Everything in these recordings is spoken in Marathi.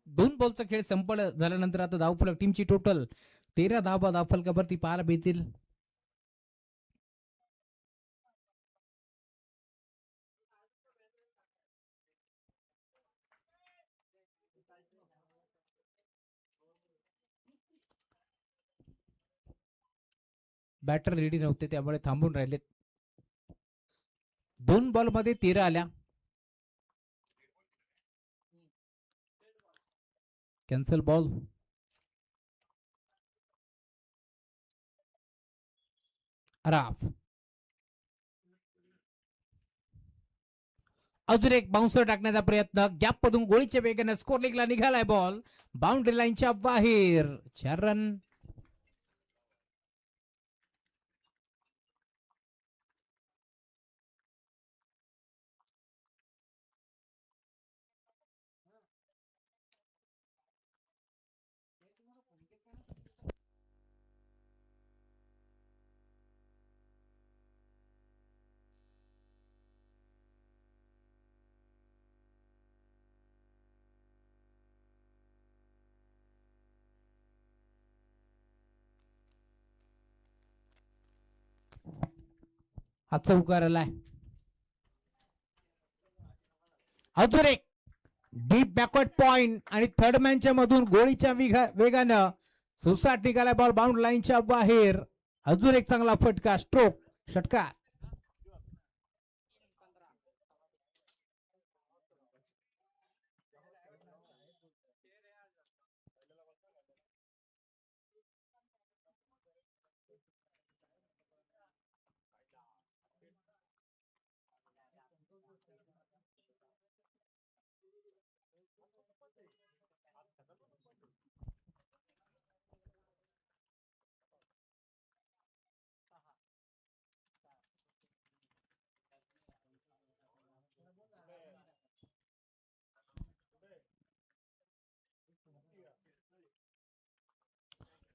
2 बॉलचा खेळ संपला झाल्यानंतर आता धावफलक टीमची टोटल 13 धावा धावफलकावरती पाहायला मिळतील. बॅटर रेडी नव्हते त्यामुळे थांबून राहिलेत. 2 बॉल मध्ये 13 आल्या. Cancel ball. राफ. अजून एक बाउन्सर टाकण्याचा प्रयत्न. गॅप मधून गोळीच्या वेगाने स्कोर लेगला निघालाय बॉल. बाउंड्री लाईनच्या बाहेर. 4 रन. हा चौकार आलाय. अजून एक डीप बॅकवर्ड पॉइंट आणि थर्ड मॅनच्या मधून गोळीच्या वेगानं सुसाट निघाला बॉल बाउंड लाईनच्या बाहेर. अजून एक चांगला फटका. स्ट्रोक. षटकार.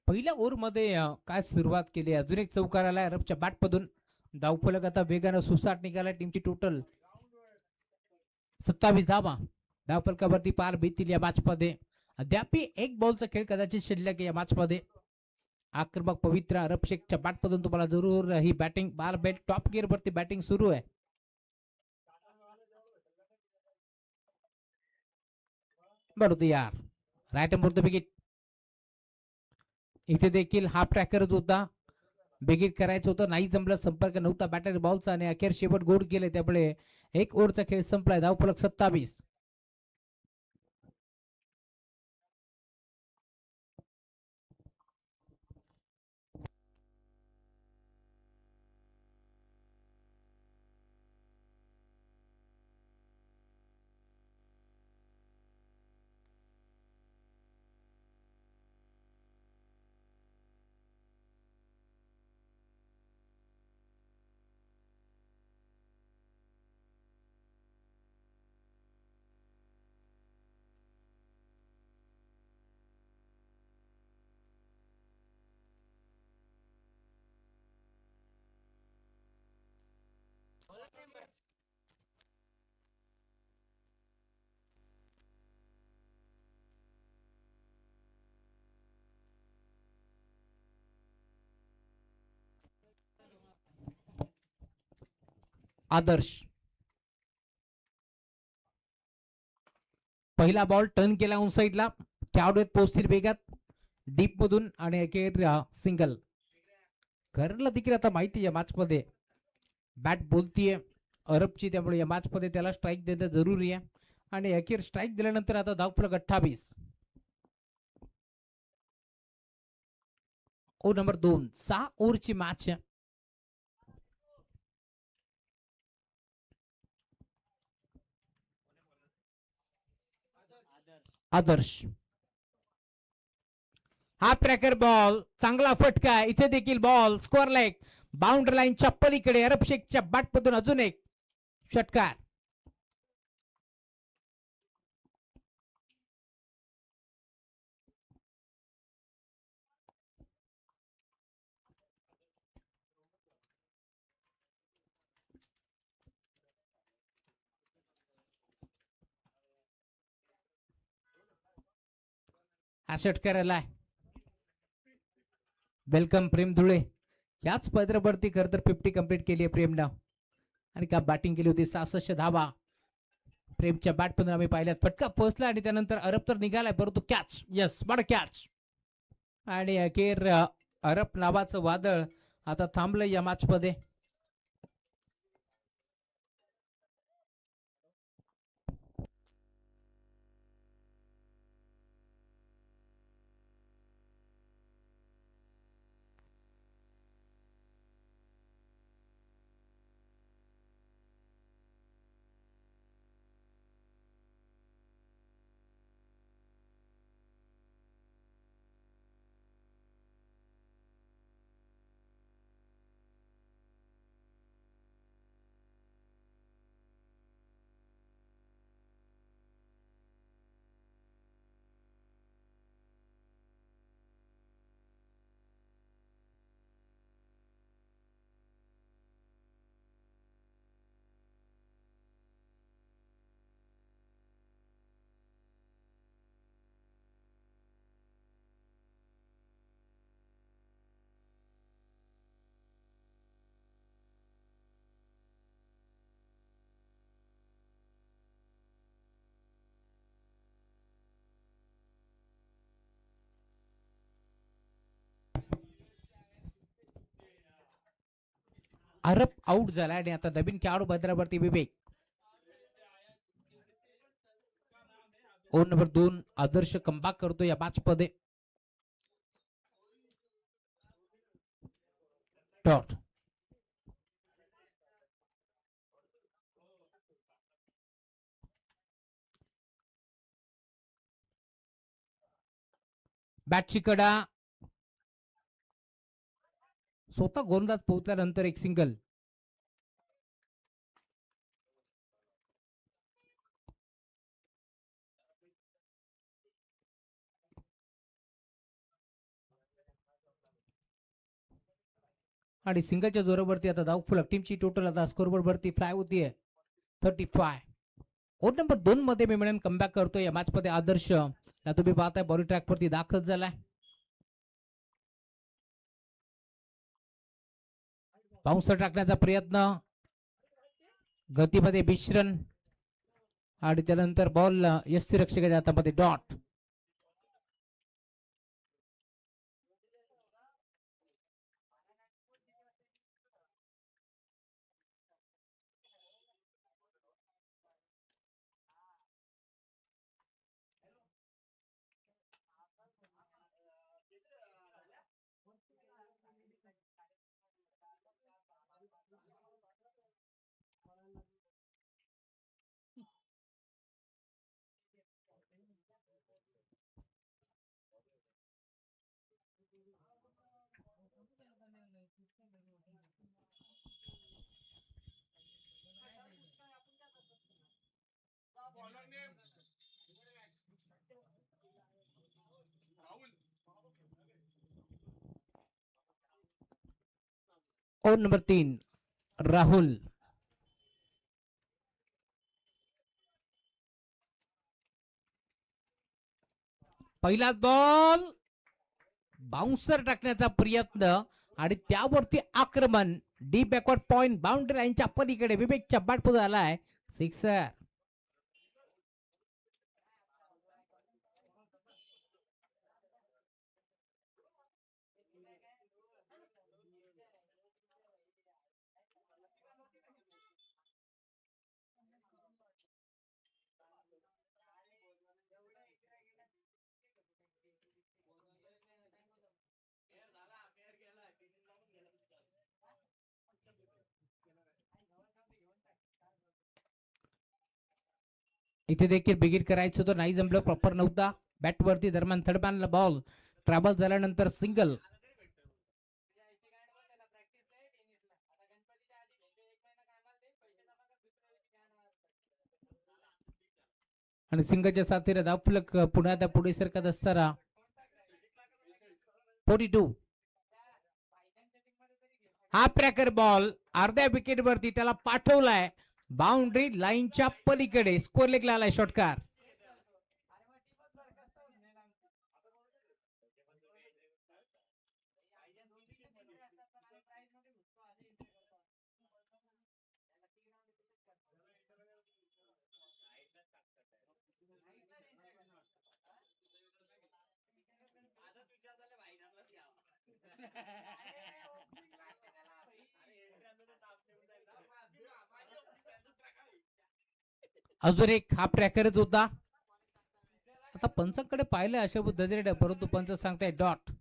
पहिल्या ओव्हरमध्ये काय सुरुवात केली. अजून एक चौकार आलाय अरबच्या बॅटमधून. धावफलक आता वेगानं सुसाट निघाला. टीमची टोटल 27 धावा धावफलकावरती पार बीतील या मॅच मध्ये. अद्याप एक बॉलचा खेळ कदाचित शिल्लक या मॅच मध्ये. आक्रमक पवित्र अरब शेखच्या बॅटमधून तुम्हाला जरूर ही बॅटिंग बाल बेट टॉप गिअर वरती बॅटिंग सुरू आहे. बरोबर यार. Right number wicket. इथे देखील हाफ ट्रॅकरच होता. बिगिट करायचं होतं नाही जमलं. संपर्क नव्हता बॅटर बॉलचा आणि अखेर शेवट गोड केले त्यामुळे एक ओव्हरचा खेळ संपलाय. धावफलक 27. आदर्श. पहिला बॉल टर्न केला ऑन साईडला. त्यावेळेत पोहोचतील वेगात डीप मधून आणि अखेर सिंगल. करला देखील आता माहिती या मॅच मध्ये बॅट बोलतीये अरबची त्यामुळे या मॅच मध्ये त्याला स्ट्राईक देणं जरुरी आहे. आणि अखेर स्ट्राईक दिल्यानंतर आता धावफलक 28. Over number 2. 6 ओव्हरची मॅच आहे. आदर्श. हा ट्रॅकर बॉल चांगला फटका. इथे देखील बॉल स्कोअर लाईक बाउंड्री लाईनच्या पलीकडे. अरब शेखच्या बॅटमधून अजून एक षटकार. हा षटकार आलाय. वेलकम प्रेम धुळे. याच पदरावरती खर तर 50 कंप्लीट केली आहे प्रेमनं आणि का बॅटिंग केली होती. 66 धावा प्रेमच्या बॅट पण आम्ही पाहिल्यात. फटका फसला आणि त्यानंतर अरब तर निघालाय परंतु कॅच. यस, बड कॅच. आणि अखेर अरब नावाचं वादळ आता थांबलं या मॅच मध्ये. अरब आउट झाला आणि आता नवीन खेळाडू पदरावरती विवेक. ओव्हर नंबर 2 आदर्श कमबॅक करतो या मॅच मध्ये. डॉट. बॅटची कडा स्वतः गोलंदाज पोहोचल्यानंतर एक सिंगल. आणि सिंगलच्या जोरावरती आता धाव फुल टीमची टोटल आता स्कोरबोर्ड वरती फ्लाय होतीये 35. ओव्हर नंबर 2 मध्ये मी म्हणेन कमबॅक करतो या मॅच मध्ये आदर्श. या तुम्ही पाहताय बॉलिंग ट्रॅक वरती दाखल झालाय. बाउन्सर टाकण्याचा प्रयत्न, गतीमध्ये मिश्रण आणि त्यानंतर बॉल यष्टी रक्षकाच्या हातामध्ये. डॉट. Over number 3 Rahul. पहिला बॉल बाउन्सर टाकण्याचा प्रयत्न आणि त्यावरती आक्रमण. डीप बॅकवर्ड पॉइंट बाउंड्री लाईनच्या पलीकडे विवेकच्या बॅटमध्ये आलाय. सिक्सर. इथे देखील बिगिट करायचं होतं, नाही जमलं, प्रॉपर नव्हता. बॅटवरती दरम्यान थर्ड बॉल ट्रॅव्हल झाल्यानंतर सिंगल. आणि सिंगलच्या साथीने धावफलक पुन्हा त्या पुढे सरकत असताना 42. हा ट्रॅकर बॉल अर्ध्या विकेट वरती त्याला पाठवलाय बाउंड्री लाईनच्या पलीकडे. स्कोर लेगला आलाय षटकार. अजून एक हाफ ट्रॅकरच होता. आता पंचांकडे पाहिलं अशा पद्धतीने, परंतु पंच सांगताय डॉट.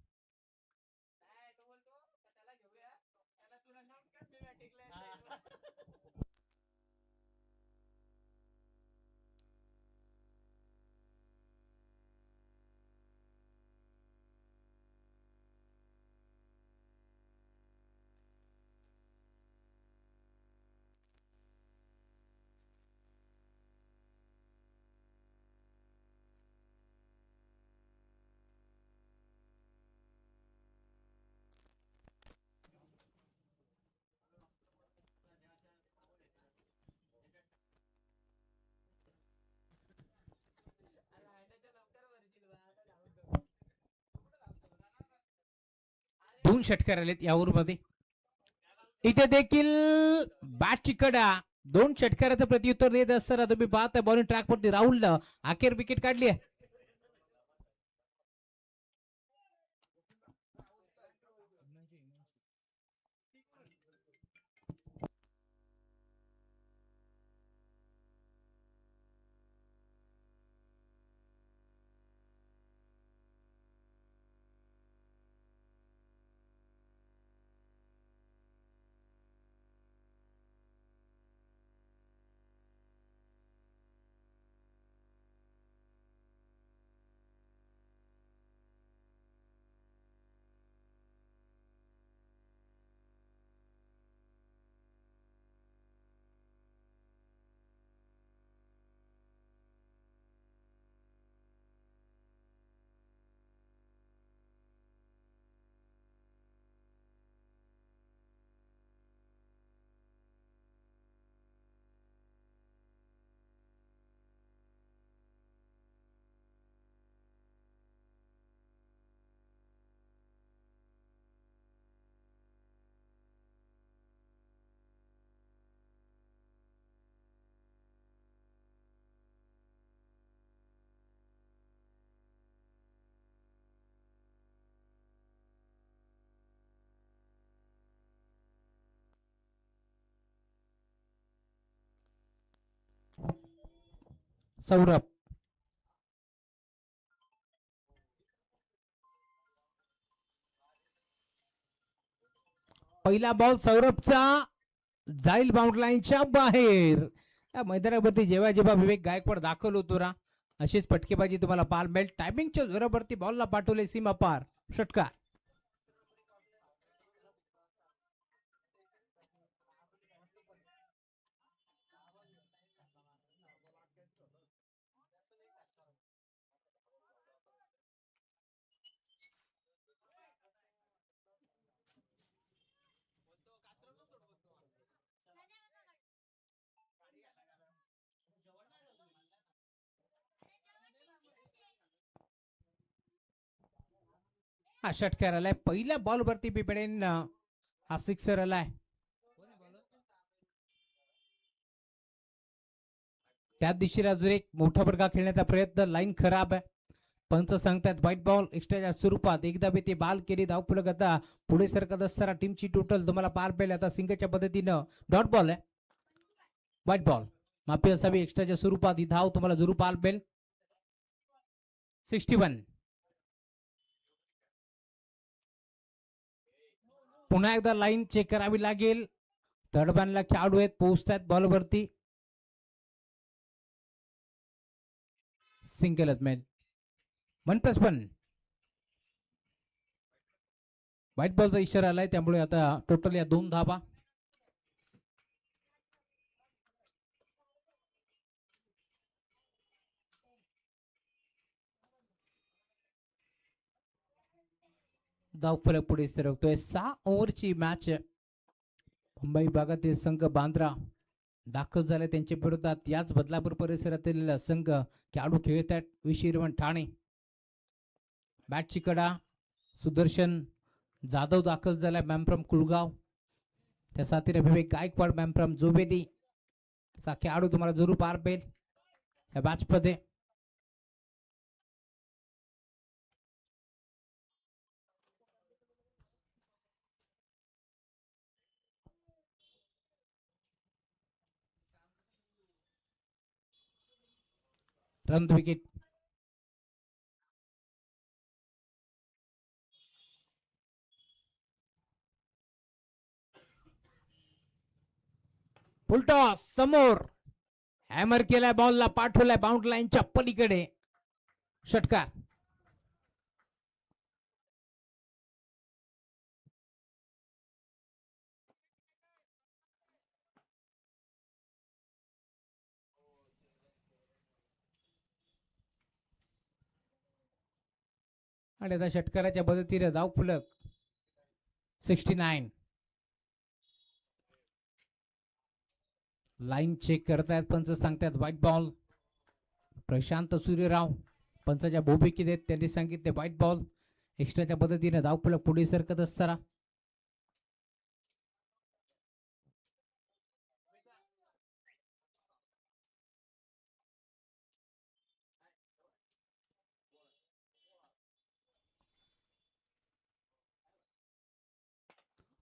दोन षटकार आलेत या मध्ये. इथे देखील बॅटची कडा, दोन षटकाराचं प्रत्युत्तर देत असताना तुम्ही पाहता बॉलिंग ट्रॅक वरती राहुल अखेर विकेट काढली आहे. सौरभ पहिला बॉल सौरभचा जाईल बाउंड लाईनच्या बाहेर. या मैदानावरती जेव्हा जेव्हा विवेक गायकवाड दाखल होतो ना, अशीच पटकेबाजी तुम्हाला पाल मिळेल. टायमिंगच्या जोरावरती बॉलला पाठवले सीमा पार, षटकार. हा षटकार आलाय. पहिल्या बॉल वरती बिबडेन हा सिक्सर आलाय. त्याच दिशेला अजून एक मोठा फटका खेळण्याचा प्रयत्न, लाईन खराब आहे. पंच सांगतात व्हाईट बॉल एक्स्ट्राच्या स्वरूपात. एकदा बी ते बाल केली धावफलक. आता पुढे सरकत असताना टीमची टोटल तुम्हाला पार पाहिजे. आता सिंगच्या पद्धतीनं डॉट बॉल आहे. व्हाईट बॉल माफी असावी एक्स्ट्राच्या स्वरूपात. ही धाव तुम्हाला जरूर पार पाहिजे. 61. पुन्हा एकदा लाईन चेक करावी लागेल. तडबांना खेळाडू आहेत, पोहोचतात बॉलवरती. सिंगलच मॅन. 1+1. व्हाईट बॉलचा इशारा आलाय, त्यामुळे आता टोटल या 2 धावा. धावफलक पुढे सरकतोय. 6 ओव्हरची मॅच. मुंबई भागातील संघ बांद्रा दाखल झाले त्यांच्या विरोधात. याच बदलापूर परिसरातील संघ खेळाडू खेळत आहेत. विशीरवण ठाणे. बॅटची कडा सुदर्शन जाधव दाखल झालाय मॅमफ्रॉम कुळगाव. त्या साथीने विवेक गायकवाड मॅमफ्रॉम जोबेदी. खेळाडू तुम्हाला जरूर पार पेल. या मॅच मध्ये. Run wicket. फुलटॉस समोर हॅमर केलाय, बॉलला पाठवलाय बाउंड्री लाईनच्या पलीकडे. षटकार. आणि आता षटकाराच्या मदतीने धाव फलक 69. लाईन चेक करतायत पंच, सांगतात व्हाईट बॉल. प्रशांत सूर्यराव पंचाच्या भूमिकेत आहेत, त्यांनी सांगितले व्हाईट बॉल. एक्स्ट्राच्या पद्धतीने धाव फलक पुढे सरकत असताना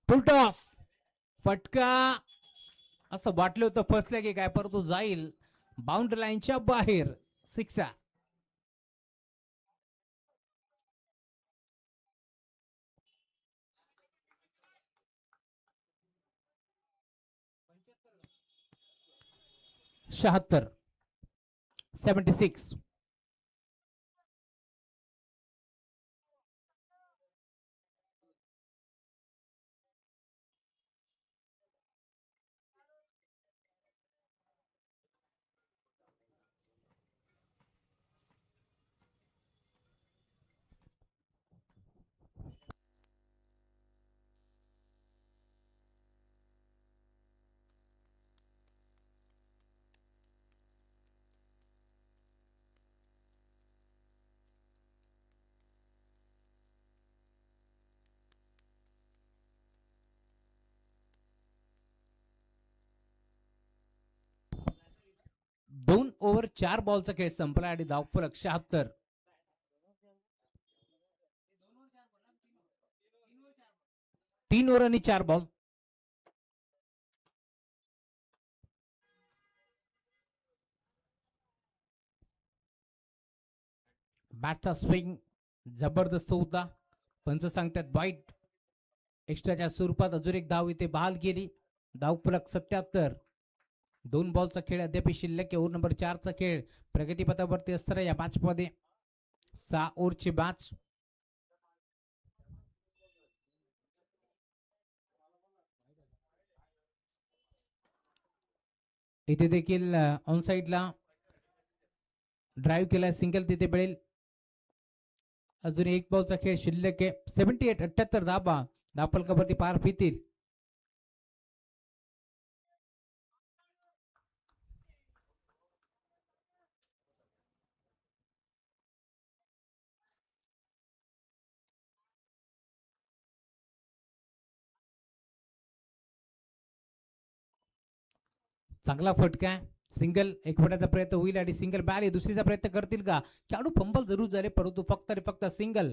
फुलटॉस. फटका असं वाटलं होतं फसलं की काय, परंतु जाईल बाउंड्री लाईनच्या बाहेर. 6. शहात्तर. 76. दोन ओव्हर 4 बॉलचा खेळ संपला आणि धावफलक 76. 3 ओव्हर आणि 4 बॉल. बॅटचा स्विंग जबरदस्त होता, पंच सांगतात वाईट. एक्स्ट्राच्या स्वरूपात अजून एक धाव इथे बहाल केली. धावफलक 77. 2 बॉलचा खेळ अद्याप शिल्लक. ओव्हर नंबर 4 चा खेळ प्रगतीपथावरती असताना या मॅच मध्ये 6 ओव्हरची मॅच. इथे देखील ऑन साइडला ड्राईव्ह केला, सिंगल तिथे मिळेल. अजून 1 बॉलचा खेळ शिल्लक आहे. 78. 78 धाबा धावफलकावरती पार फिरतील. चांगला फटका. सिंगल एक फटाचा प्रयत्न होईल आणि सिंगल बॅल. दुसरीचा प्रयत्न करतील का? खेळाडू फंबल जरूर झाले, परंतु फक्त आणि फक्त सिंगल.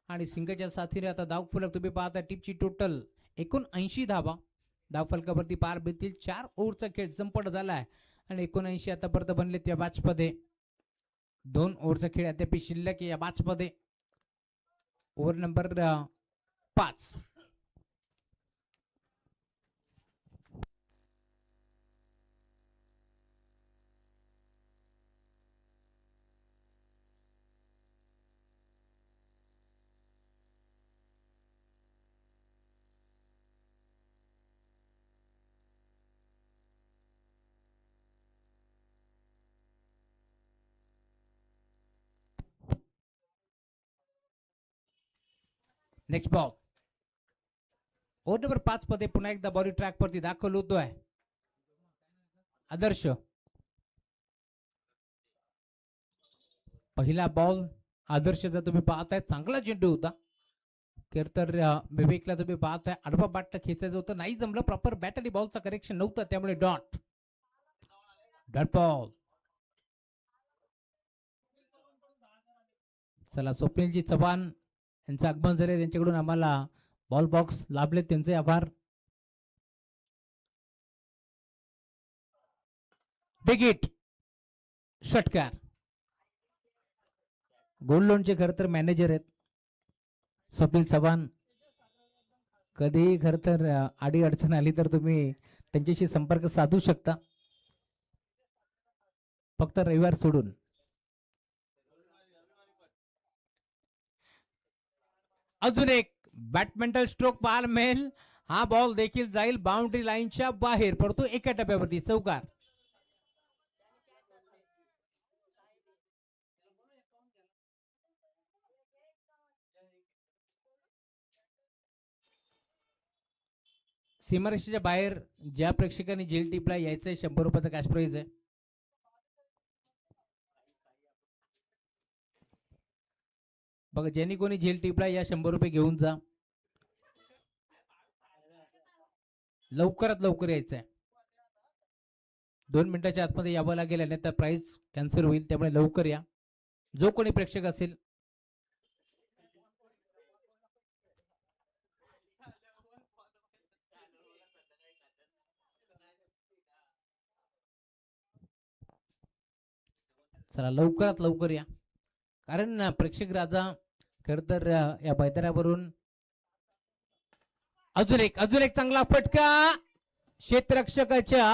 आणि सिंगलच्या साथीने आता धावफलक तुम्ही पाहता टीमची टोटल 79 धावा धावफलकावरती पार भेटतील. 4 ओव्हरचा खेळ संपन्न झालाय आणि 79 आतापर्यंत बनले त्या मॅच मध्ये. 2 ओव्हरचा खेळ अद्याप शिल्लक या मॅच मध्ये. Over number 5. Next ball. Over number 5 मध्ये पुन्हा एकदा बॉडी ट्रॅक वरती दाखल होतोय आदर्श. पहिला बॉल आदर्शचा तुम्ही पाहताय, चांगला चेंडू होता. तर विवेकला तुम्ही पाहताय आडवा बॅट खेचायचं होतं, नाही जमलं. प्रॉपर बॅट आणि बॉलचा करेक्शन नव्हतं, त्यामुळे डॉट. Dot ball. चला स्वप्नीलजी चव्हाण यांचं आगमन झाले, त्यांच्याकडून आम्हाला बॉल बॉक्स लाभले, त्यांचे आभार. बिग हिट षटकार. गोल्ड लोनचे खर तर मॅनेजर आहेत स्वप्नील चव्हाण. कधी खर तर आडी अडचण आली तर तुम्ही त्यांच्याशी संपर्क साधू शकता, फक्त रविवार सोडून. अजून एक बॅडमिंटन स्ट्रोक पाहायला मिळेल. हा बॉल देखील जाईल बाउंड्री लाईनच्या बाहेर, परंतु एका टप्प्यावरती चौकार. सीमारेषेच्या बाहेर ज्या प्रेक्षकांनी जेल टीपला यायचंय 100 रुपयाचा कॅश प्राइज आहे. बघा ज्यांनी कोणी जेल टीपला या 100 रुपये घेऊन जा, लवकरात लवकर यायचंय. 2 मिनिटाच्या आतमध्ये यावं लागेल, आणि त्या प्राइस कॅन्सल होईल, त्यामुळे लवकर या जो कोणी प्रेक्षक असेल. चला लवकरात लवकर या, कारण प्रेक्षक राजा खर तर या मैदानावरून. अजून एक चांगला फटका क्षेत्ररक्षकाच्या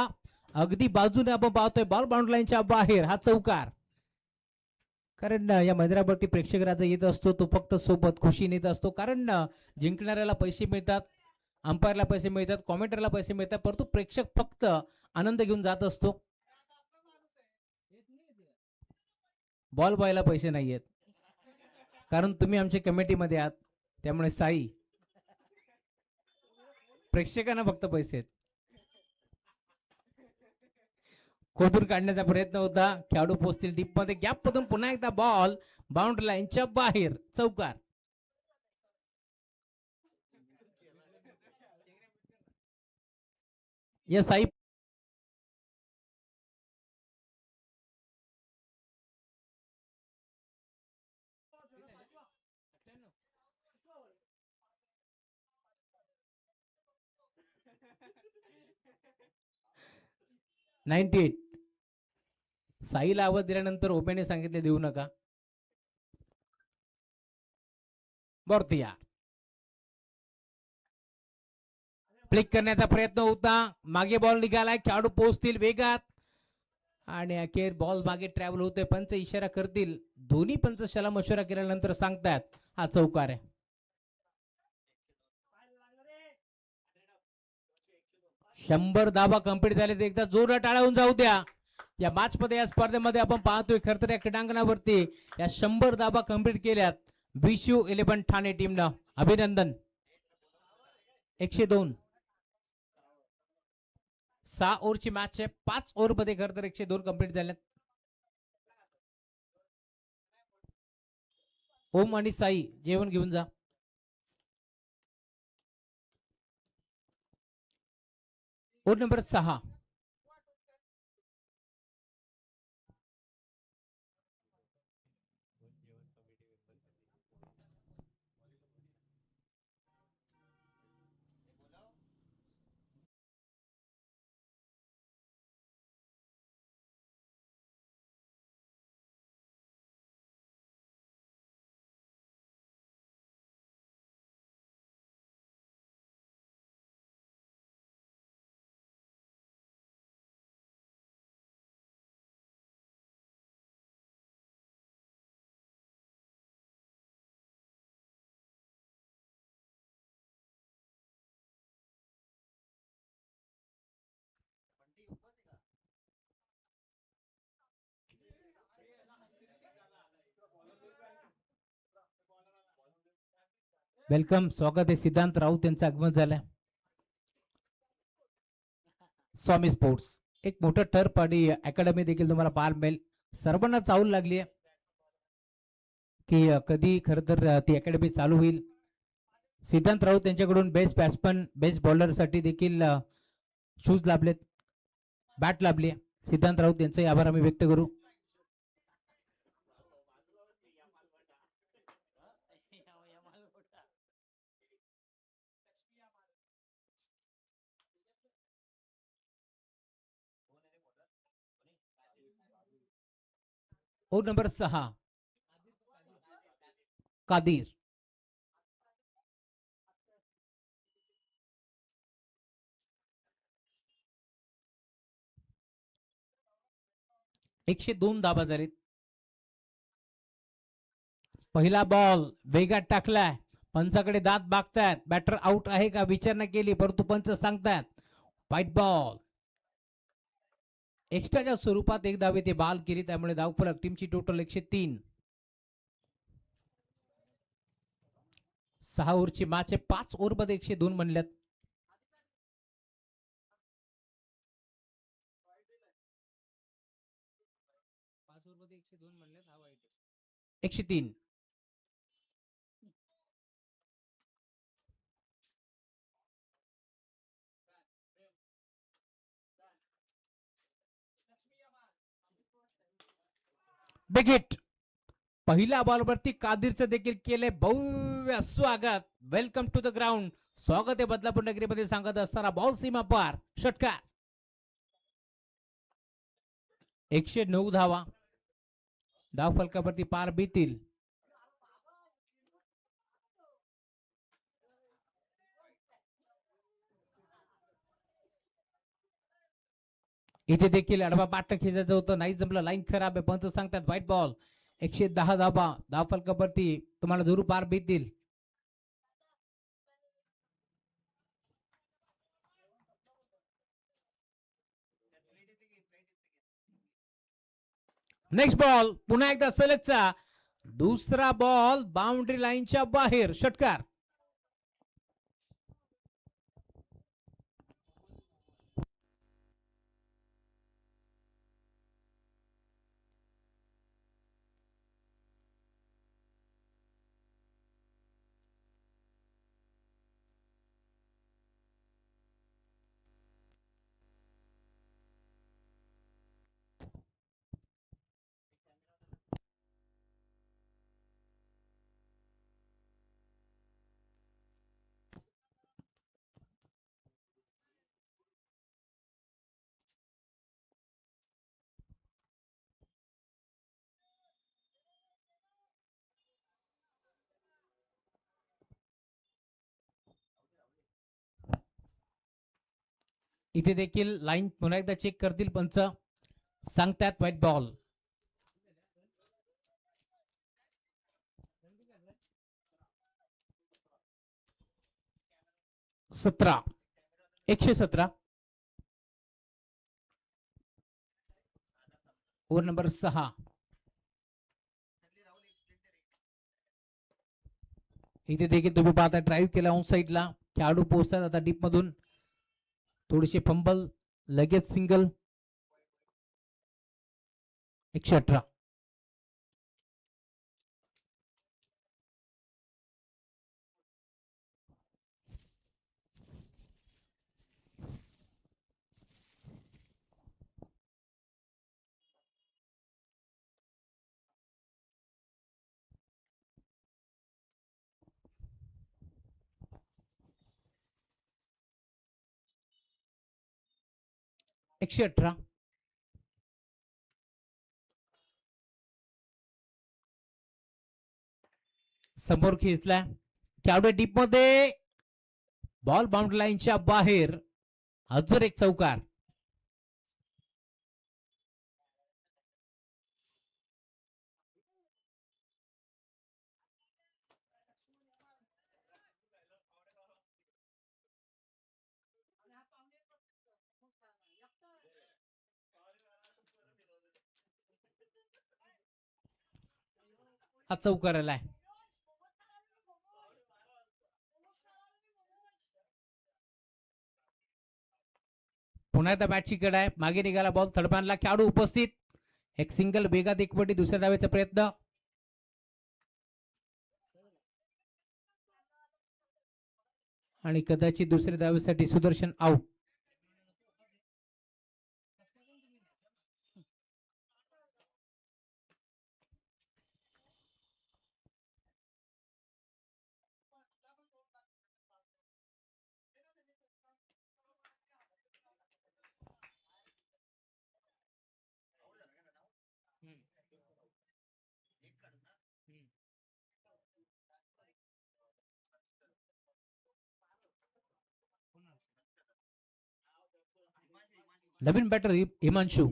अगदी बाजूने आपण पाहतोय, बॉल बाउंड्री लाईनच्या बाहेर, हा चौकार. कारण या मैदानावरती प्रेक्षक राजा येत असतो, तो फक्त सोबत खुशी नेत असतो, कारण जिंकणाऱ्याला पैसे मिळतात, अंपायरला पैसे मिळतात, कॉमेंटरला पैसे मिळतात, परंतु प्रेक्षक फक्त आनंद घेऊन जात असतो. बॉल बॉयला पैसे नाही आहेत, कारण तुम्ही आमच्या कमिटीमध्ये आहात, त्यामुळे साई प्रेक्षकांना फक्त पैसे आहेत. खोदून काढण्याचा प्रयत्न होता, खेळाडू पोहोचतील डीप मध्ये, गॅप मधून पुन्हा एकदा बॉल बाउंड्री लाईनच्या बाहेर, चौकार. या साई 98. साईला आवाज दिल्यानंतर ओपेने सांगितले देऊ नका. बॉर्तिया फ्लिक करण्याचा प्रयत्न होता, मागे बॉल निघालाय, खेळाडू पोहोचतील वेगात, आणि अखेर बॉल मागे ट्रॅव्हल होते. पंच इशारा करतील, दोन्ही पंच सलामशुरा केल्यानंतर सांगतात हा चौकार आहे. 100 धावा कंप्लीट झाले, एकदा जोर टाळावून जाऊ द्या. या मॅच मध्ये, या स्पर्धेमध्ये आपण पाहतोय खर तर या क्रीडांगणावरती या 100 धावा कंप्लीट केल्यात विशू 11 ठाणे टीमनं. अभिनंदन. 102. 6 ओव्हरची मॅच आहे, 5 ओव्हर मध्ये खर तर 102 कंप्लीट झाल्यात. ओम आणि साई जेवण घेऊन जा. Over number 6. वेलकम, स्वागत आहे. सिद्धांत राऊत यांचं आगमन झालंय. स्वामी स्पोर्ट्स एक मोठं टर्फ आणि अकॅडमी देखील तुम्हाला पाहायला मिळेल. सर्वांना चावल लागली आहे की कधी खर तर ती अकॅडमी चालू होईल. सिद्धांत राऊत यांच्याकडून बेस्ट बॅट्समन, बेस्ट बॉलर साठी देखील शूज लाभलेत, बॅट लाभली. सिद्धांत राऊत यांचे आभार आम्ही व्यक्त करू. Over number 6 Qadir. एकशे 2 धाबा झालीत. पहिला बॉल वेगात टाकलाय. पंचाकडे दात बागतायत. बॅटर आउट आहे का विचारणा केली, परंतु पंच सांगतायत व्हाईट बॉल. एक्स्ट्राच्या स्वरूपात एक धावे ते बाल केली, त्यामुळे धावफलक टीमची टोटल 103. 6 ओव्हरची मॅच आहे. 5 ओव्हरमध्ये 102 म्हणल्यात. पाच ओव्हरमध्ये 102 म्हणल्यात. हा वाईट 103. Big hit. पहिल्या बॉलवरती कादिरचं देखील केले भव्य स्वागत. Welcome to the ground. स्वागत आहे बदलापूर नगरीमध्ये सांगत असताना बॉल सीमा पार. षटकार. 109 धावा धाव फलकावरती पार बीतील. इथे देखील अडवा पाठ खेचायचं होतं, नाही जमलं. लाईन खराब आहे. पंच सांगतात व्हाईट बॉल. 110 धावा धाव फलकावरती तुम्हाला जरूर पार बीतील. नेक्स्ट बॉल पुन्हा एकदा सलगचा. दुसरा बॉल बाउंड्री लाईनच्या बाहेर. षटकार. इथे देखील लाईन पुन्हा एकदा चेक करतील पंच. सांगतात व्हाईट बॉल. सतरा 117. Over number 6. इथे देखील तुम्ही पाहता ड्राईव्ह केला ऑन साईडला. खेळाडू पोहोचतात आता डीप मधून. थोडीशी फंबल, लगेच सिंगल. 118. समोर खेचला. खेळाडू डीप मध्ये. बॉल बाउंड्री लाईनच्या बाहेर. अजून एक चौकार. हा चौकार आलाय. पुन्हा एकदा बॅटची कड आहे. मागे निघाला बॉल. थडपानला खेळाडू उपस्थित. एक सिंगल बेगात एकवटी. दुसऱ्या धावेचा प्रयत्न. आणि कदाचित दुसऱ्या धावेसाठी सुदर्शन आउट. नवीन बॅटर हिमांशू.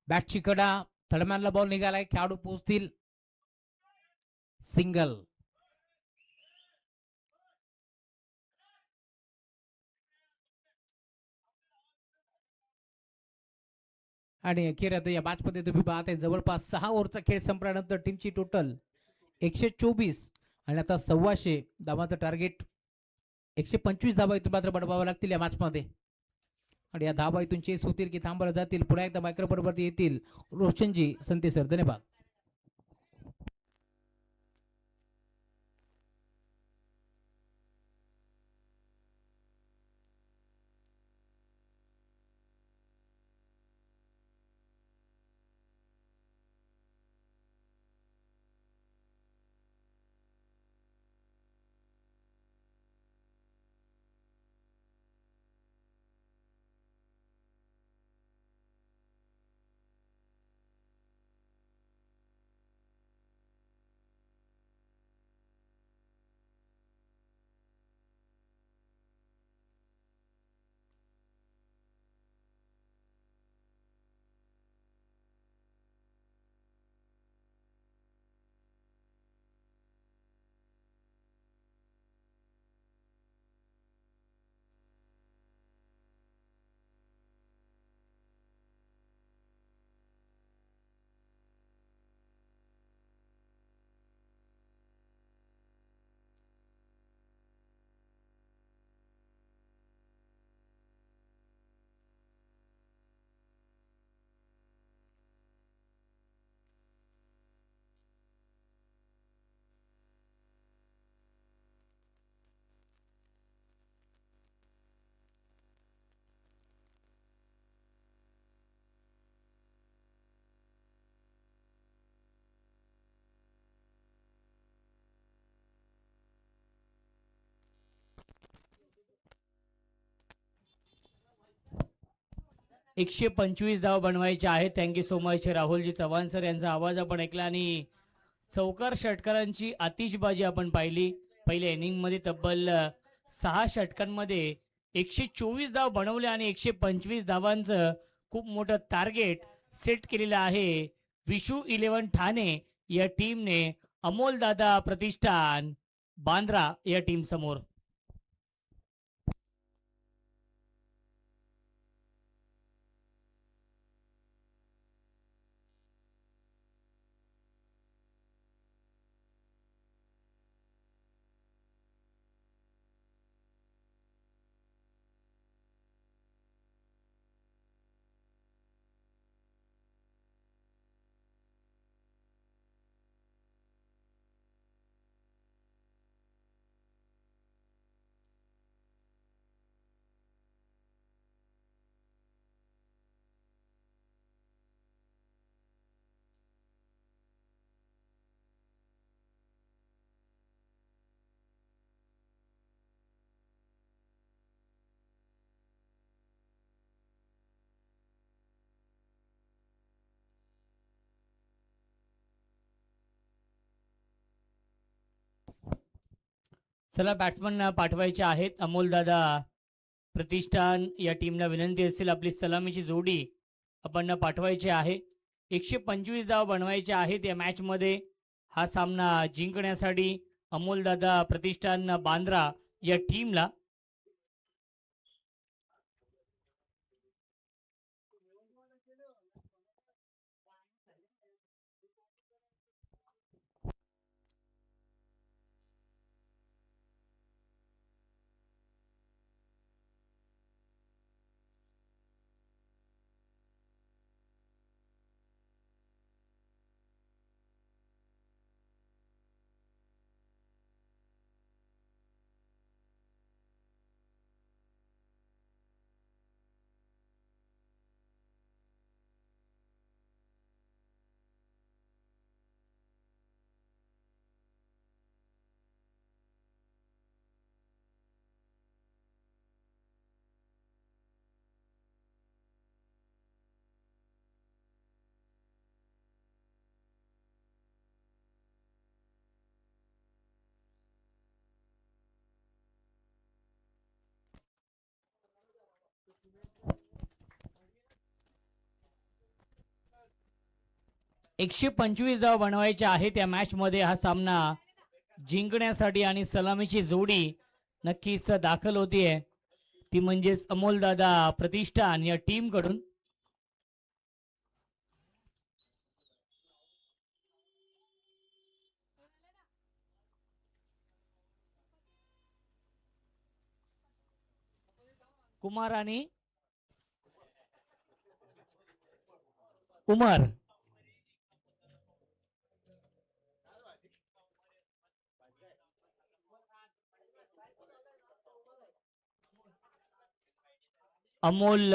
बॅटची कडा, थर्डमॅनला बॉल निघालाय, खेळाडू पोहोचतील. सिंगल. आणि अखेर आता या मॅच मध्ये तुम्ही पाहताय जवळपास 6 ओव्हरचा खेळ संपल्यानंतर टीमची टोटल 124 आणि आता 125 धावांचं टार्गेट. 125 धावा इथून मात्र बनवाव्या लागतील या मॅच मध्ये. आणि या धावा इथून चेस होतील की थांबवल्या जातील. पुन्हा एकदा मायक्रोफोन वरती येतील रोशनजी संते सर. धन्यवाद. एकशे 25 धाव बनवायचे आहेत. Thank you so much Rahulji Chavan sir. यांचा आवाज आपण ऐकला आणि चौकार षटकारांची आतिषबाजी आपण पाहिली. पहिल्या इनिंग मध्ये तब्बल 6 षटकांमध्ये 124 धाव बनवले आणि 125 धावांचं खूप मोठं टार्गेट सेट केलेलं आहे विशू 11 ठाणे या टीमने अमोल दादा प्रतिष्ठान बांद्रा या टीम समोर. चला बॅट्समन पाठवायचे आहेत. अमोल दादा प्रतिष्ठान या टीमला विनंती असेल आपली सलामीची जोडी आपण पाठवायची आहे. 125 धाव बनवायचे आहेत या मॅच मध्ये. हा सामना जिंकण्यासाठी अमोल दादा प्रतिष्ठान बांद्रा या टीमला 125 धावा बनवायच्या आहेत या मॅच मध्ये. हा सामना जिंकण्यासाठी आणि सलामीची जोडी नक्कीच दाखल होतीये, ती म्हणजेच अमोलदादा प्रतिष्ठान या टीम कडून. कुमार आणि उमर. अमोल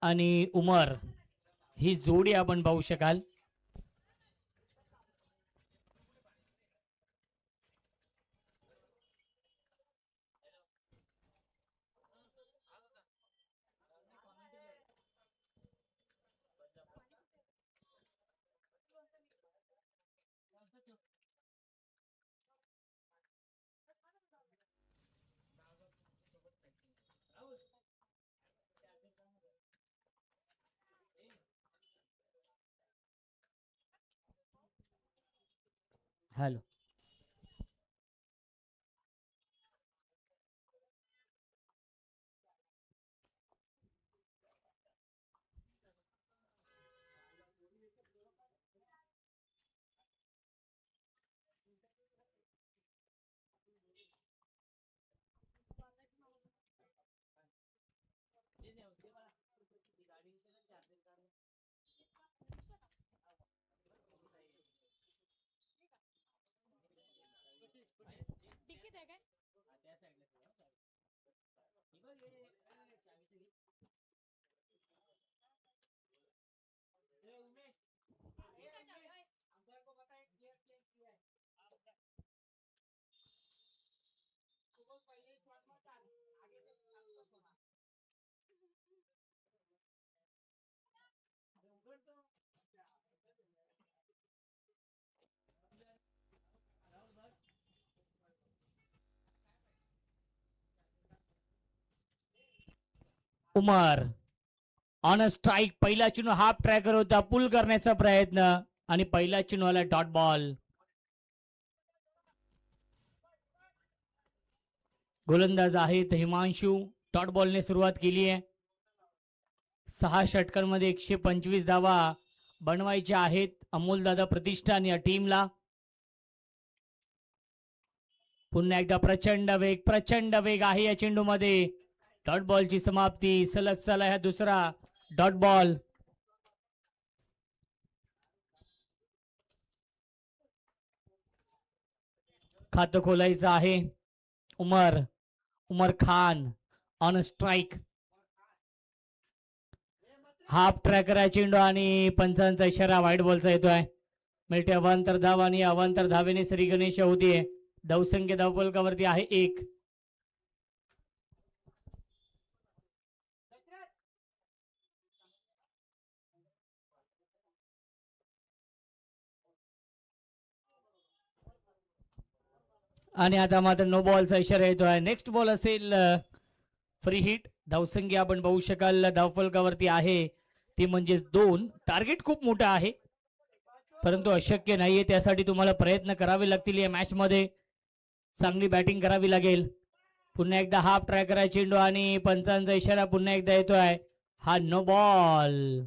आणि उमर ही जोडी आपण पाहू शकाल. हॅलो. Umar on strike. पहिला चेंडू हाफ ट्रॅकर होता, पुल करण्याचा प्रयत्न आणि पहिला चेंडूला डॉट बॉल. गोलंदाज आहेत हिमांशू. डॉट बॉलने सुरुवात केली आहे. 6 षटकांमध्ये 125 धावा बनवायच्या आहेत अमोलदादा प्रतिष्ठान या टीमला. पुन्हा एकदा प्रचंड वेग आहे या चेंडूमध्ये. डॉट बॉलची समाप्ती. सलग सला हा दुसरा डॉट बॉल. खातं खोलायचं आहे. Umar Khan on strike. Half tracker आहे चेंडू आणि पंचांचा इशारा वाईट बॉलचा येतोय. मिळते अवांतर धाव आणि अवांतर धावेने श्री गणेश होतीये. धावसंख्या धावफलकावरती आहे 1. आणि आता मात्र नो बॉलचा इशारा येतोय. नेक्स्ट बॉल असेल फ्री हिट. धावसंख्या आपण पाहू शकाल धावफलकावरती आहे ती म्हणजे 2. टार्गेट खूप मोठं आहे परंतु अशक्य नाहीये. त्यासाठी तुम्हाला प्रयत्न करावे लागतील या मॅच मध्ये. चांगली बॅटिंग करावी लागेल. पुन्हा एकदा हाफ ट्रॅकर आहे चेंडू आणि पंचांचा इशारा पुन्हा एकदा येतोय. हा नो बॉल.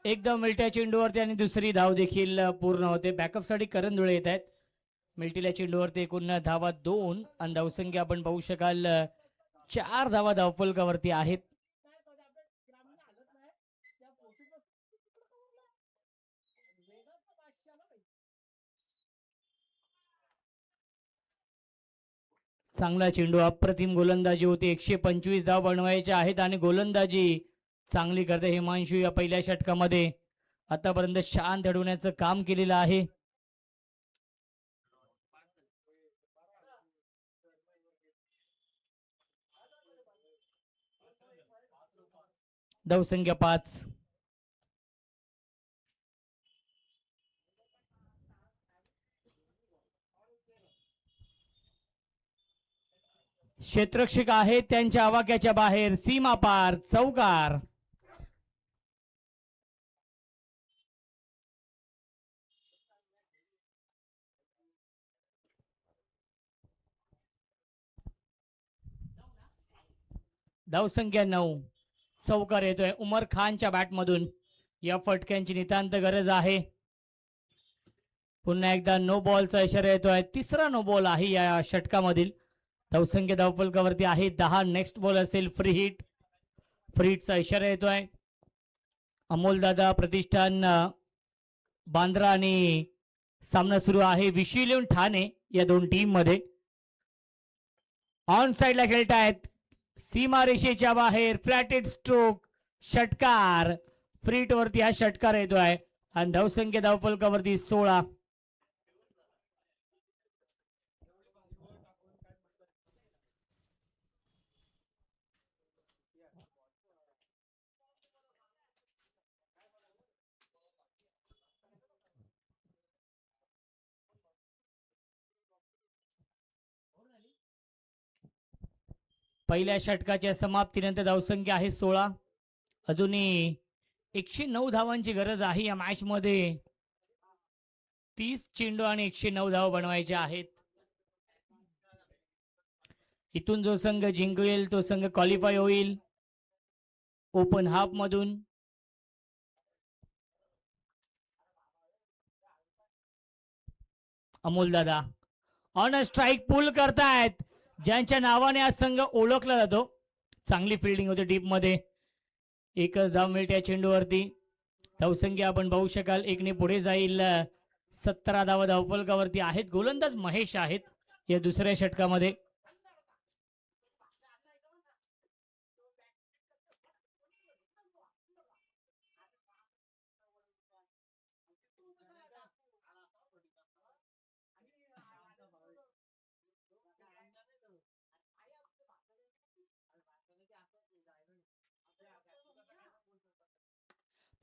एकदम मिलट्या चेंडूवरती आणि दुसरी धाव देखील पूर्ण होते. बॅकअप साठी करण धुळे येत आहेत. मिल्टील्या चेंडूवरती एकूण धावा 2 आणि धावसंख्या आपण पाहू शकाल 4 धावा धावफलकावरती आहेत. चांगला चेंडू. अप्रतिम गोलंदाजी होती. 125 धाव बनवायच्या आहेत आणि गोलंदाजी चांगली करते हिमांशू या पहिल्या षटकामध्ये आतापर्यंत शांत अडवण्याचं काम केलेलं आहे. धावसंख्या 5. क्षेत्ररक्षक आहेत त्यांच्या आवाक्याच्या बाहेर सीमा पार चौकार. धावसंख्या 9. चौकार येतोय उमर खानच्या बॅटमधून. या फटक्यांची नितांत गरज आहे. पुन्हा एकदा नो बॉलचा इशारा येतोय. तिसरा नो बॉल आहे या षटकामधील. धावसंख्या धावफलकावरती आहे 10. नेक्स्ट बॉल असेल फ्री हिट. फ्री हिटचा इशारा येतोय. अमोलदादा प्रतिष्ठान बांद्रा आणि सामना सुरू आहे विशिलेन ठाणे या दोन टीम मध्ये. ऑन साइडला खेळतायत सीमारेषेच्या बाहेर फ्लॅटेड स्ट्रोक षटकार. फ्री हिट वरती हा षटकार येतोय आणि धावसंख्या धावफलकावरती 16. पहिल्या षटकाच्या समाप्तीनंतर धावसंख्या आहे 16. अजूनही 109 धावांची गरज आहे या मॅच मध्ये. 30 चेंडू आणि 109 धावा बनवायच्या आहेत. इथून जो संघ जिंकेल तो संघ क्वालिफाय होईल ओपन हाफ मधून. अमोलदादा ऑन अ स्ट्राइक पुल करतायत ज्यांच्या नावाने हा संघ ओळखला जातो. चांगली फिल्डिंग होते डीप मध्ये. एकच धाव मिळते या चेंडूवरती. धावसंख्या आपण पाहू शकाल 1ने पुढे जाईल. 17 धावा धावफलकावरती आहेत. गोलंदाज महेश आहेत या दुसऱ्या षटकामध्ये.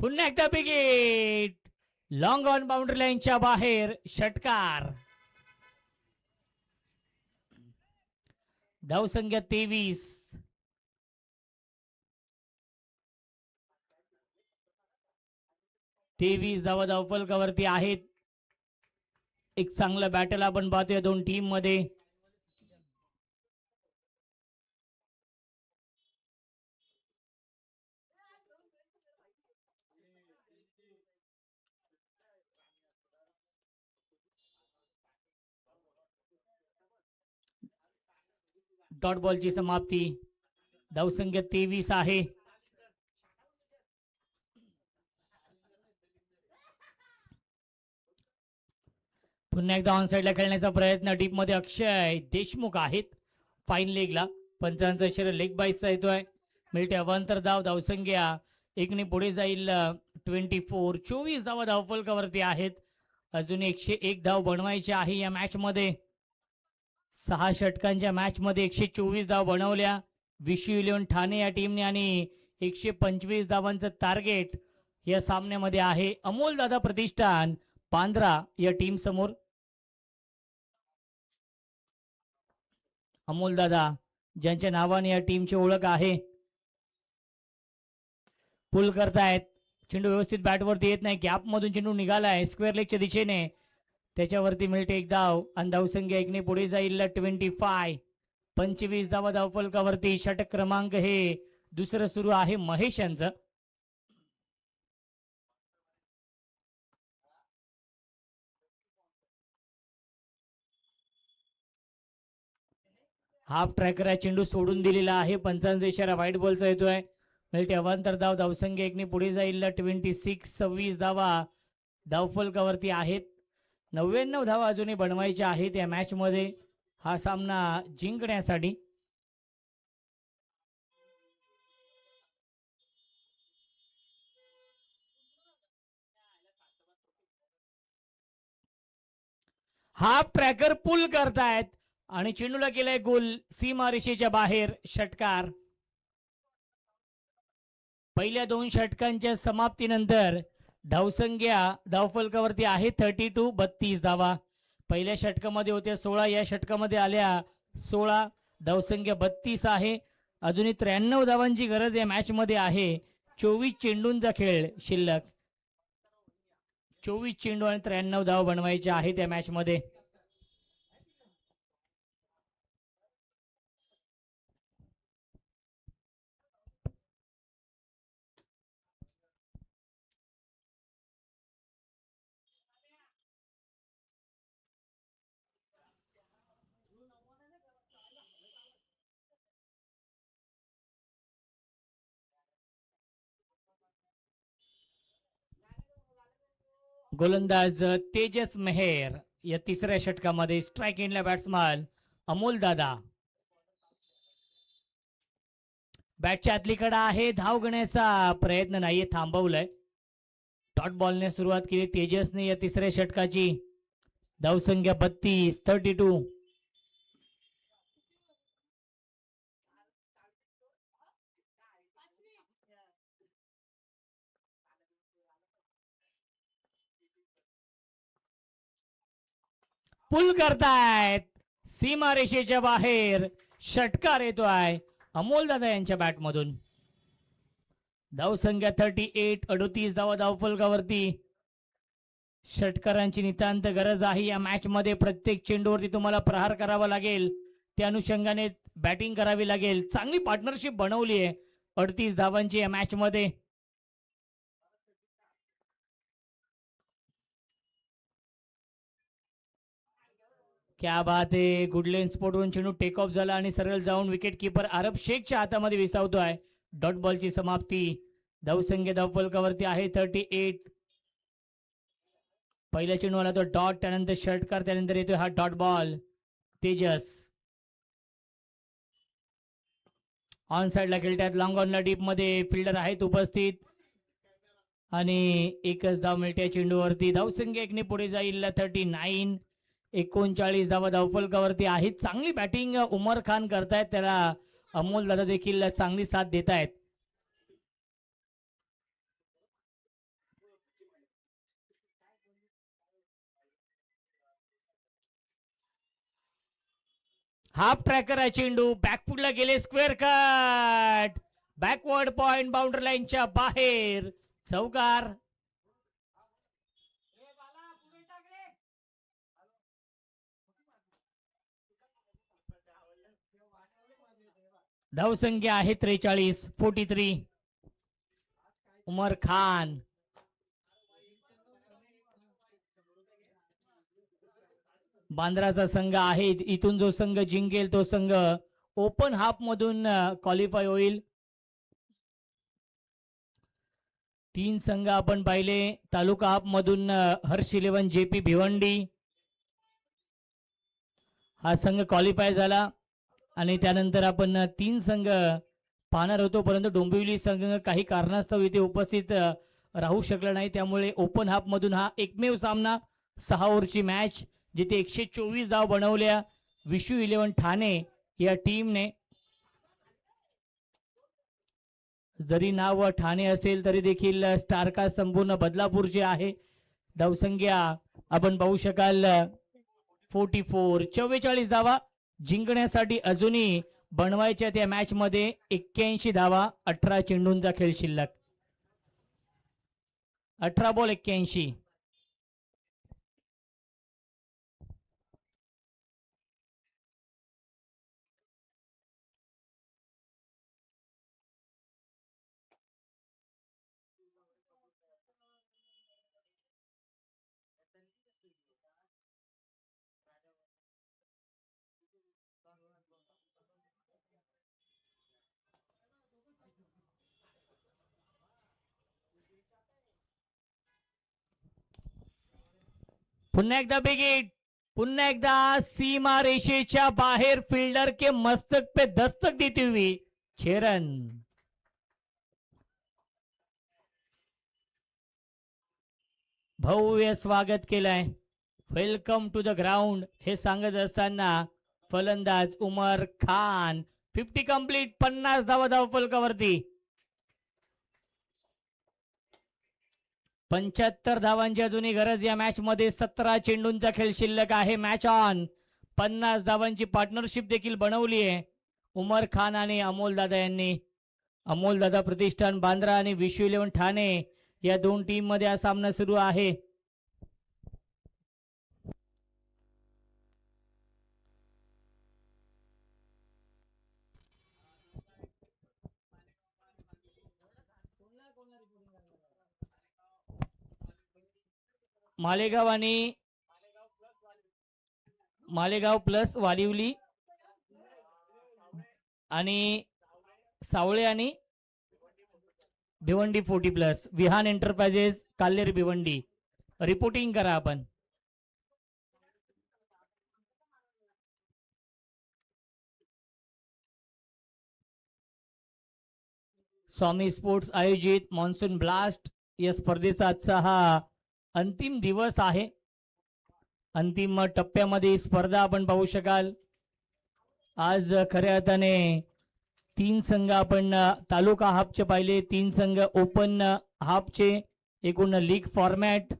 पुन्हा एकदा विकेट. लॉंग ऑन बाउंड्री लाईनच्या बाहेर षटकार. धावसंख्या 23. धावा धावफलकावरती आहेत. एक चांगला बॅटल आपण पाहतोय दोन टीम मध्ये. डॉट बॉलची समाप्ती. धावसंख्या 23 आहे. पुन्हा एकदा ऑन साइडला खेळण्याचा प्रयत्न. डीप मध्ये अक्षय देशमुख आहेत फाईन लेगला. पंचांचा इशारा लेग बाईसचा येतोय. मिळते अवांतर धाव. धावसंख्या 1ने पुढे जाईल 24. 24 धावा धावफलकावरती आहेत. अजून 101 धाव बनवायची आहे या मॅच मध्ये. 6 षटकांच्या मॅच मध्ये 124 धाव बनवल्या विशिलेन ठाणे या टीमने आणि 125 धावांचं टार्गेट या सामन्यामध्ये आहे अमोलदादा प्रतिष्ठान बांद्रा या टीम समोर. अमोलदादा ज्यांच्या नावाने या टीमची ओळख आहे. पुल करतायत. चेंडू व्यवस्थित बॅटवरती येत नाही. गॅप मधून चेंडू निघालाय स्क्वेअर लेगच्या दिशेने. त्याच्यावरती मिळते एक धाव आणि धावसंख्या 1ने पुढे जाईल 25. 25 धावा धावफलकावरती. षटक क्रमांक हे दुसरं सुरू आहे महेश यांचं. हाफ ट्रॅकर चेंडू सोडून दिलेला आहे. पंचांचा इशारा व्हाईट बॉलचा येतोय. मिळते अवांतर धाव. धावसंख्या 1ने पुढे जाईल 26. 26 धावा धावफलकावरती आहेत. 99 धावा अजूनही बनवायच्या आहेत या मॅच मध्ये हा सामना जिंकण्यासाठी. हाफ ट्रॅकर पुल करतायत आणि चेंडूला केलाय गोल सीमारेषेच्या बाहेर. षटकार. पहिल्या 2 षटकांच्या समाप्तीनंतर धावसंख्या धावफलकावरती आहे 32 धावा. पहिल्या षटकामध्ये होत्या 16, या षटकामध्ये आल्या 16. धावसंख्या 32 आहे. अजूनही 93 धावांची गरज या मॅच मध्ये आहे. 24 चेंडूंचा खेळ शिल्लक. 24 चेंडू आणि 93 धाव बनवायचे आहेत या मॅच मध्ये. गोलंदाज तेजस मेहर या तिसऱ्या षटकामध्ये. स्ट्राइक एंडला बॅट्समन अमोल दादा. बॅटच्या आतलीकडे आहे. धाव घेण्याचा प्रयत्न नाहीये, थांबवलंय. डॉट बॉलने सुरुवात केली तेजसने या तिसऱ्या षटकाची. धावसंख्या 32. पुल करतायत सीमारेषेच्या बाहेर. षटकार येतोय अमोल दादा यांच्या बॅटमधून. धावसंख्या 38. 38 धावा धावफलकावरती. षटकारांची नितांत गरज आहे या मॅच मध्ये. प्रत्येक चेंडूवरती तुम्हाला प्रहार करावा लागेल, त्या अनुषंगाने बॅटिंग करावी लागेल. चांगली पार्टनरशिप बनवली आहे 38 धावांची या मॅच मध्ये. क्या बात आहे. गुडलेन स्पोर्टवरून चेंडू टेक ऑफ झाला आणि सरळ जाऊन विकेट किपर आरब शेखच्या हातामध्ये विसावतोय. डॉट बॉलची समाप्ती. धावसंख्या धावफलकावरती आहे 38. पहिल्या चेंडू आला तो डॉट, त्यानंतर षटकार, त्यानंतर येतोय हा डॉट बॉल. तेजस ऑन साइडला खेळतात. लॉंग ऑनला डीप मध्ये फिल्डर आहेत उपस्थित आणि एकच धाव मिळते चेंडूवरती. धावसंख्या 1ने पुढे जाईल 39. 39 धावा धावफलकावरती आहेत. चांगली बॅटिंग उमर खान करतायत, त्याला अमोल दादा देखील चांगली साथ देत आहेत. हाफ ट्रॅकर आहे चेंडू. बॅकफुटला गेले. Square cut. Backward point boundary लाईनच्या बाहेर. चौकार. धावसंख्या आहे 43. उमर खान. बांद्राचा संघ आहे. इथून जो संघ जिंकेल तो संघ ओपन हाफ मधून क्वालिफाय होईल. 3 संघ आपण पाहिले. तालुका हाफ मधून हर्ष 11 JP भिवंडी हा संघ क्वालिफाय झाला आणि त्यानंतर आपण 3 संघ पाहणार होतो, परंतु डोंबिवली संघ काही कारणास्तव इथे उपस्थित राहू शकला नाही. त्यामुळे ओपन हाफ मधून हा एकमेव सामना 6 ओव्हरची मॅच जिथे 124 धाव बनवल्या विशू 11 ठाणे या टीमने. जरी नाव ठाणे असेल तरी देखील स्टारकास्ट संपूर्ण बदलापूरचे आहे. धावसंख्या आपण पाहू शकाल 44. 44 धावा जिंकण्यासाठी अजूनही बनवायच्या त्या मॅच मध्ये. 81 धावा. 18 चेंडूंचा खेळ शिल्लक. 18 बॉल 81. पुन्हा एकदा बिगिट. पुन्हा एकदा सीमा रेषेच्या बाहेर. फील्डर के मस्तक पे दस्तक देती हुई 6 रन. भव्य स्वागत केलंय वेलकम टू द ग्राउंड हे सांगत असताना फलंदाज उमर खान 50 कंप्लीट 50 धावा धावफलकावरती 75 धावांची अजूनही गरज या मॅच मध्ये 17 चेंडूंचा खेळ शिल्लक आहे मॅच ऑन 50 धावांची पार्टनरशिप देखील बनवली आहे उमर खान आणि अमोल दादा यांनी अमोल दादा प्रतिष्ठान बांद्रा आणि विश्व 11 ठाणे या दोन टीम मध्ये हा सामना सुरू आहे मालेगाव प्लस वालिवली आणि सावळे आणि Bhiwandi 40 plus Vihaan enterprises Kalher Bhiwandi reporting करा आपण स्वामी स्पोर्ट्स आयोजित मॉन्सून ब्लास्ट या स्पर्धेचा आजचा हा अंतिम दिवस आहे अंतिम टप्प्यामध्ये स्पर्धा आपण पाहू शकाल आज खऱ्या अर्थाने 3 संघ आपण तालुका हाफचे पाहिले 3 संघ ओपन हाफचे एकूण लीग फॉर्मॅट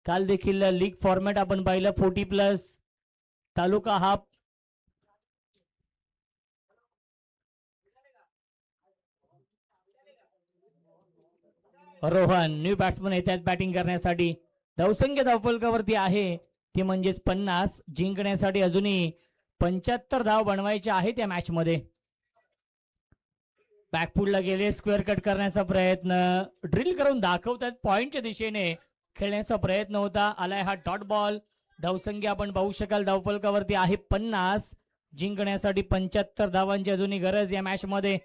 काल देखील लीग फॉर्मॅट आपण पाहिलं 40 प्लस तालुका हाफ रोहन न्यू बॅट्समन येतात बॅटिंग करण्यासाठी धावसंख्या धावफलकावरती आहे ते म्हणजेच 50 जिंकण्यासाठी अजूनही 75 धाव बनवायचे आहेत या मॅच मध्ये बॅकफुटला गेले स्क्वेअर कट करण्याचा प्रयत्न ड्रिल करून दाखवतात पॉइंटच्या दिशेने खेळण्याचा प्रयत्न होता आलाय हा डॉट बॉल धावसंख्या आपण पाहू शकाल धावफलकावरती आहे 50 जिंकण्यासाठी 75 धावांची अजूनही गरज या मॅच मध्ये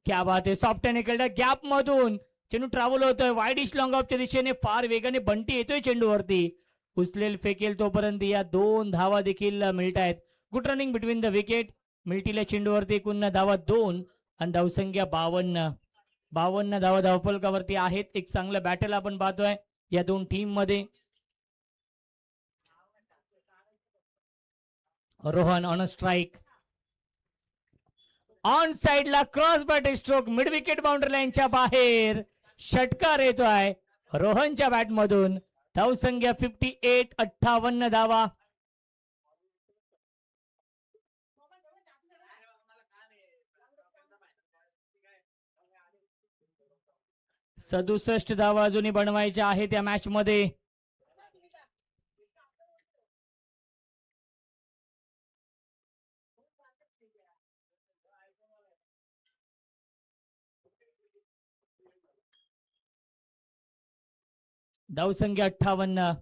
क्या बात आहे सॉफ्ट आणि गॅप मधून चेंडू ट्रॅव्हल होतोय वाईडिश लॉंग ऑफच्या दिशेने फार वेगाने बंटी येतोय चेंडूवरती उचलेल फेकेल तोपर्यंत या 2 धावा देखील मिळत आहेत good running between the wicket मिळतील्या चेंडूवरती एकूण धावा 2 आणि धावसंख्या 52 धावा धावफलकावरती आहेत एक चांगलं बॅटल आपण पाहतोय या दोन टीम मध्ये रोहन ऑन स्ट्राईक ऑन साइडला cross bat stroke mid wicket boundary लाईनच्या बाहेर षटकार येतोय रोहनच्या बॅट मधून धावसंख्या 58 धावा सदुसष्ट धावा अजूनही बनवायच्या आहेत या मॅच मध्ये धावसंख्या 58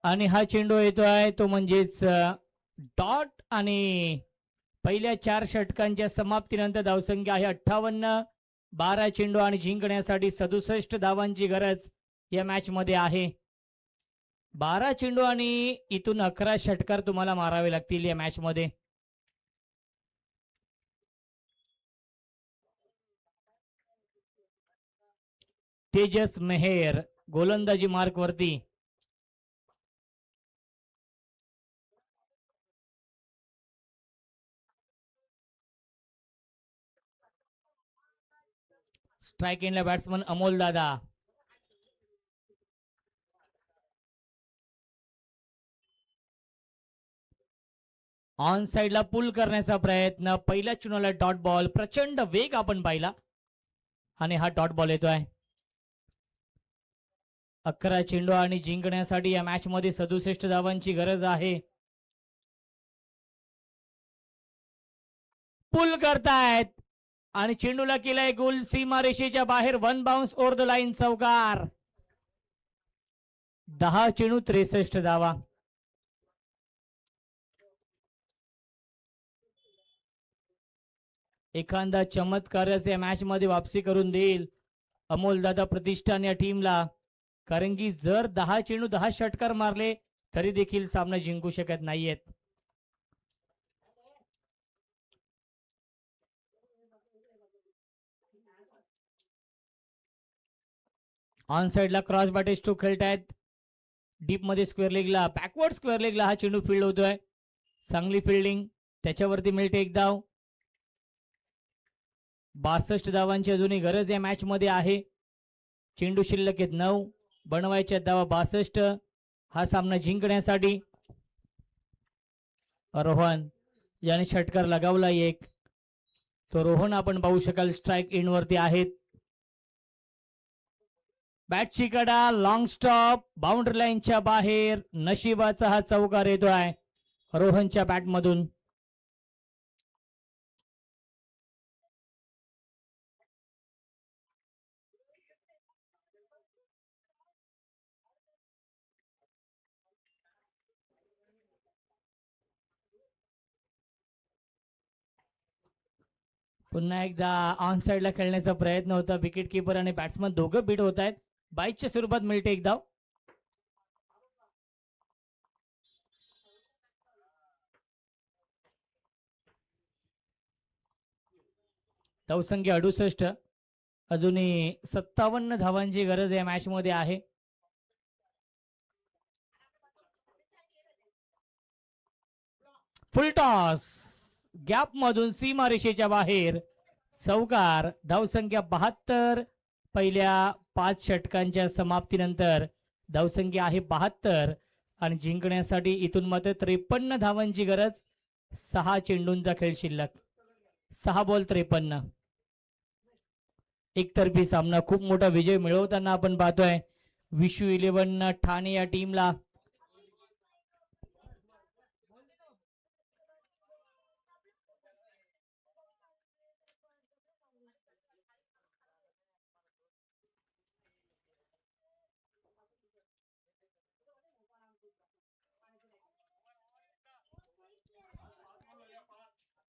आणि हा चेंडू येतोय तो म्हणजेच डॉट आणि पहिल्या 4 षटकांच्या समाप्तीनंतर धावसंख्या आहे 58 12 चेंडू आणि जिंकण्यासाठी 67 धावांची गरज या मॅच मध्ये आहे 12 चेंडू आणि इथून 11 षटकार तुम्हाला मारावे लागतील या मॅच मध्ये तेजस मेहेर गोलंदाजी मार्क वरती स्ट्राइक एंडला बॅट्समन अमोल दादा ऑन साइडला पुल करण्याचा प्रयत्न पहिल्या चुनाला डॉट बॉल प्रचंड वेग आपण पाहिला आणि हा डॉट बॉल येतोय 11 चेंडू आणि जिंकण्यासाठी या मॅच मध्ये 67 धावांची गरज आहे पुल करतायत आणि चेंडूला केलाय गोल सीमा रेषेच्या बाहेर 1 बाउन्स ओव्हर द लाईन चौकार 10 चेंडू 63 धावा एखादा चमत्कारच या मॅच मध्ये वापसी करून देईल अमोलदादा प्रतिष्ठान या टीमला, कारण की जर 10 चेंडू 10 षटकार मारले तरी देखील सामना जिंकू शकत नाहीयेत. ऑन साइडला क्रॉस बॅटे स्ट्रोक खेळतायत. डीप मध्ये स्क्वेअर लेगला, बॅकवर्ड स्क्वेअर लेगला हा चेंडू फील्ड होतोय. चांगली फिल्डिंग, त्याच्यावरती मिळते एक धाव. 62 धावांची अजूनही गरज या मॅच मध्ये आहे. चेंडू शिल्लक आहेत 9, बनवायच्या धावा 62 हा सामना जिंकण्यासाठी. रोहन याने षटकार लगावला एक, तो रोहन आपण पाहू शकाल स्ट्राइक इन वरती आहेत. बॅटची कडा, लॉंग स्टॉप, बाउंड्री लाईनच्या बाहेर. नशिबाचा हा चौकार येतोय रोहनच्या बॅट मधून. पुन्हा एकदा ऑन साइडला खेळण्याचा प्रयत्न होता. विकेट किपर आणि बॅट्समन दोघं बीट होत आहेत. बाईकच्या स्वरूपात मिळते एक धाव. धावसंख्या 68, अजूनही 57 धावांची गरज या मॅच मध्ये आहे. फुल टॉस, गॅप मधून सीमारेषेच्या बाहेर चौकार. धावसंख्या 72, पहिल्या 5 षटकांच्या समाप्तीनंतर धावसंख्या आहे 72 आणि जिंकण्यासाठी इथून मात्र 53 धावांची गरज. 6 चेंडूंचा खेळ शिल्लक, 6 बॉल 53. एकतर्फी सामना, खूप मोठा विजय मिळवताना आपण पाहतोय विशू 11 ठाणे या टीमला.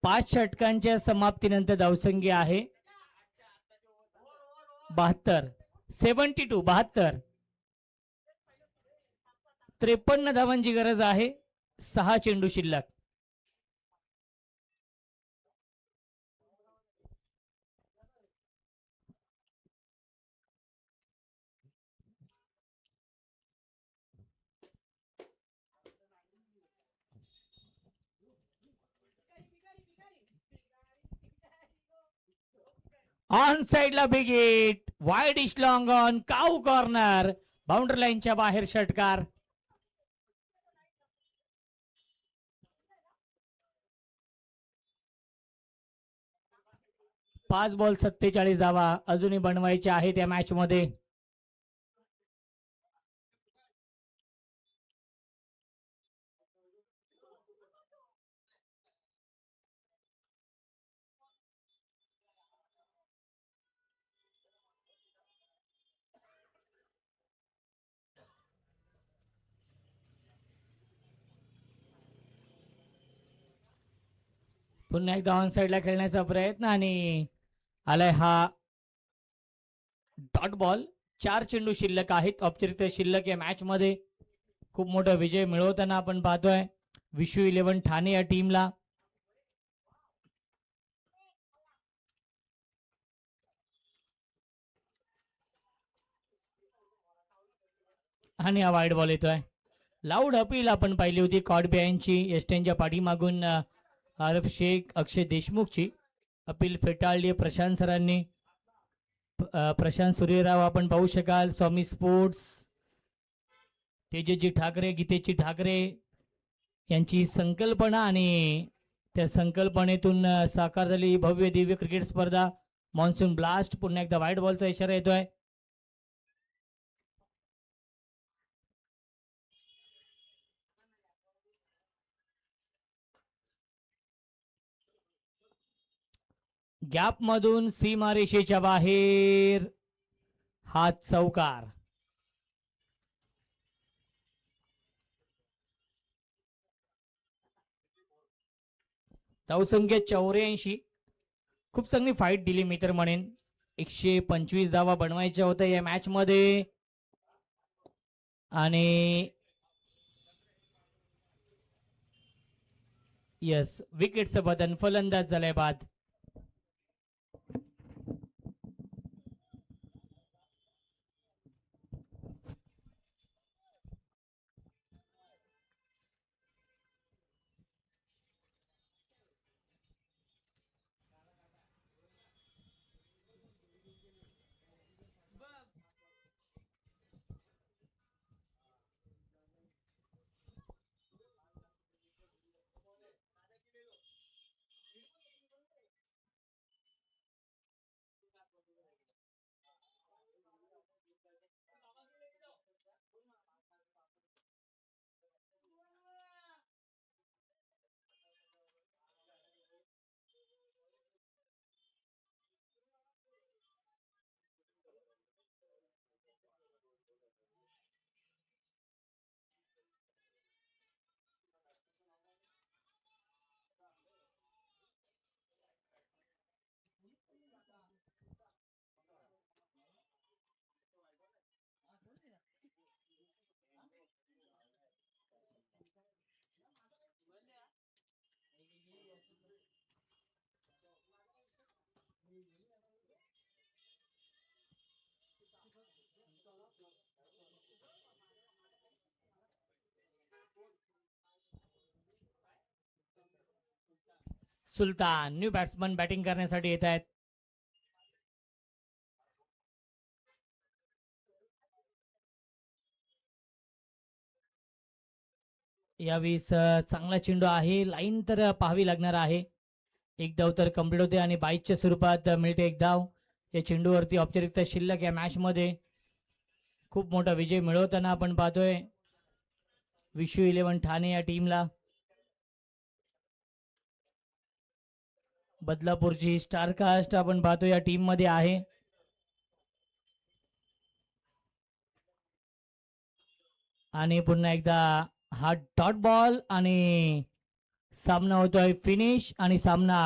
पाच षटकांच्या समाप्तीनंतर धावसंख्या आहे 72, 72. 53 धावांची गरज आहे. 6 चेंडू शिल्लक. ऑन साइडला बिग हिट, वाईड इश long on, cow corner, boundary लाईनच्या बाहेर षटकार. पाच बॉल 47 धावा अजूनही बनवायच्या आहेत या मॅच मध्ये. पुन्हा एकदा ऑन साइडला खेळण्याचा प्रयत्न आणि आलाय हा डॉट बॉल. 4 चेंडू शिल्लक आहेत. औपचारिक शिल्लक या मॅच मध्ये. खूप मोठा विजय मिळवताना आपण पाहतोय विशू 11 ठाणे या टीमला. आणि हा वाईड बॉल येतोय. लाऊड अपील आपण पाहिली होती कॉडबे यांची एस्टेनच्या पाठीमागून आरफ शेख, अक्षय देशमुखची अपील फेटाळली प्रशांत सरांनी. प्रशांत सूर्यराव आपण पाहू शकाल, स्वामी स्पोर्ट्स, तेजजी ठाकरे, गीतेजी ठाकरे यांची संकल्पना आणि त्या संकल्पनेतून साकार झाली भव्य दिव्य क्रिकेट स्पर्धा मॉन्सून ब्लास्ट. पुन्हा एकदा व्हाईट बॉलचा इशारा येतोय. गॅप मधून सीमारेषेच्या बाहेर हा चौकार. धावसंख्या 84, खूप चांगली फाईट दिली मी तर म्हणेन. 125 धावा बनवायच्या होत्या या मॅच मध्ये आणि यस विकेटचं बदन फलंदाज झालाय बाद. सुलतान न्यू बॅट्समन बॅटिंग करण्यासाठी येत आहेत. यावेळेस चांगला चेंडू आहे. लाईन तर पाहावी लागणार आहे. एक धाव तर कंप्लीट होते आणि 22च्या स्वरूपात मिळते एक धाव. या चेंडूवरती औपचारिकता शिल्लक या मॅच मध्ये खूप मोठा विजय मिळवताना आपण पाहतोय विशू 11 ठाणे या टीमला. बदलापूरची स्टारकास्ट आपण पाहतो या टीम मध्ये आहे. आणि पुन्हा एकदा हा डॉट बॉल आणि सामना होतोय फिनिश आणि सामना